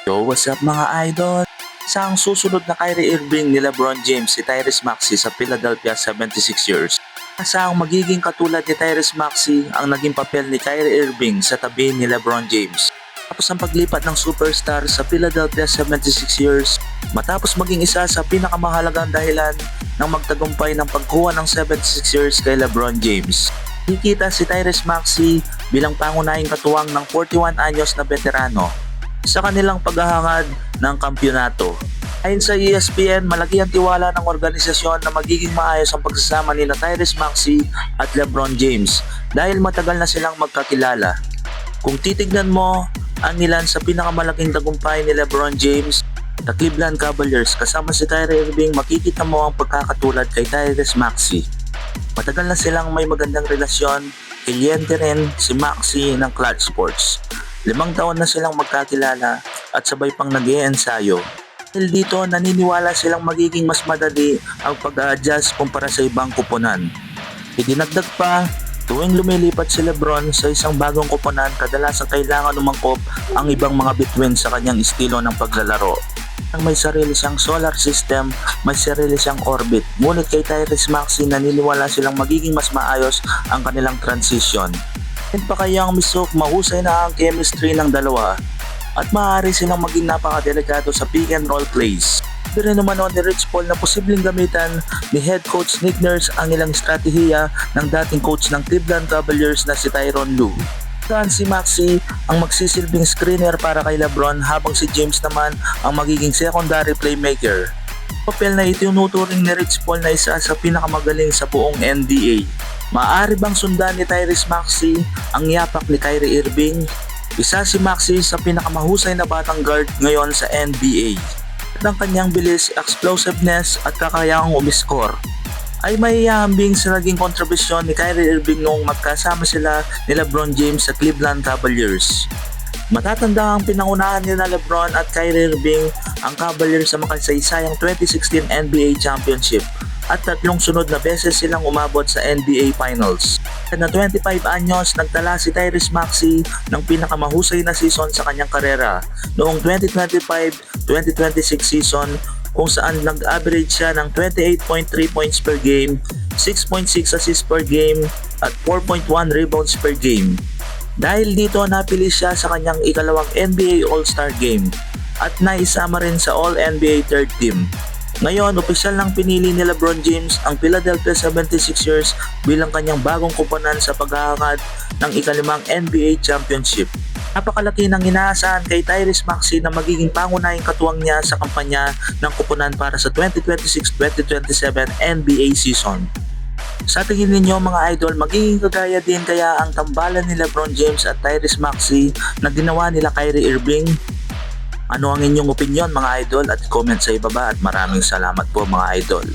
Yo, what's up mga idol? Sa ang susunod na Kyrie Irving ni LeBron James si Tyrese Maxey sa Philadelphia 76ers. Sa ang magiging katulad ni Tyrese Maxey ang naging papel ni Kyrie Irving sa tabi ni LeBron James. Tapos ang paglipat ng superstar sa Philadelphia 76ers matapos maging isa sa pinakamahalagang dahilan ng magtagumpay ng pagkuha ng 76ers kay LeBron James. Kikita si Tyrese Maxey bilang pangunahing katuwang ng 41 anyos na veterano sa kanilang paghahangad ng kampyonato. Ayon sa ESPN, malaki ang tiwala ng organisasyon na magiging maayos ang pagsasama nila Tyrese Maxey at LeBron James dahil matagal na silang magkakilala. Kung titignan mo ang ilan sa pinakamalaking tagumpay ni LeBron James sa Cleveland Cavaliers kasama si Kyrie Irving, makikita mo ang pagkakatulad kay Tyrese Maxey. Matagal na silang may magandang relasyon, kliyente rin si Maxey ng Clutch Sports. 5 taon na silang magkakilala at sabay pang nag-iensayo. Dahil dito, naniniwala silang magiging mas madali ang pag-a-adjust kumpara sa ibang kuponan. Idinagdag pa, tuwing lumilipat si LeBron sa isang bagong kuponan, kadalasan kailangan umangkop ang ibang mga bituin sa kanyang estilo ng paglalaro. May sarili siyang solar system, may sarili siyang orbit. Ngunit kay Tyrese Maxey, naniniwala silang magiging mas maayos ang kanilang transition. Hindi pa kayang misok, mahusay na ang chemistry ng dalawa at maaari silang maging napakadelikado sa pick and roll plays. Pero naman ni Rich Paul na posibleng gamitan ni head coach Nick Nurse ang ilang estratehiya ng dating coach ng Cleveland Cavaliers na si Tyronn Lue. Saan si Maxey ang magsisilbing screener para kay LeBron habang si James naman ang magiging secondary playmaker. Papel na itinuturing ni Rich Paul na isa sa pinakamagaling sa buong NBA. Maaari bang sundan ni Tyrese Maxey ang yapak ni Kyrie Irving? Isa si Maxey sa pinakamahusay na batang guard ngayon sa NBA. At ang kanyang bilis, explosiveness at kakayahang umiscore ay maihahambing sa naging kontribusyon ni Kyrie Irving noong magkasama sila ni LeBron James sa Cleveland Cavaliers. Matatanda ang pinangunahan ni na LeBron at Kyrie Irving ang Cavaliers sa makasaysayang 2016 NBA Championship at 3 sunod na beses silang umabot sa NBA Finals. Na 25 anyos, nagtala si Tyrese Maxey ng pinakamahusay na season sa kanyang karera noong 2025-2026 season kung saan nag-average siya ng 28.3 points per game, 6.6 assists per game at 4.1 rebounds per game. Dahil dito, napili siya sa kanyang ikalawang NBA All-Star Game at naisama rin sa All-NBA Third Team. Ngayon, opisyal nang pinili ni LeBron James ang Philadelphia 76ers bilang kanyang bagong kuponan sa paghahangad ng ika-5 NBA Championship. Napakalaki ng inaasahan kay Tyrese Maxey na magiging pangunahing katuwang niya sa kampanya ng kuponan para sa 2026-2027 NBA season. Sa tingin ninyo mga idol, magiging kagaya din kaya ang tambalan ni LeBron James at Tyrese Maxey na ginawa nila Kyrie Irving? Ano ang inyong opinion mga idol at comment sa ibaba at maraming salamat po mga idol.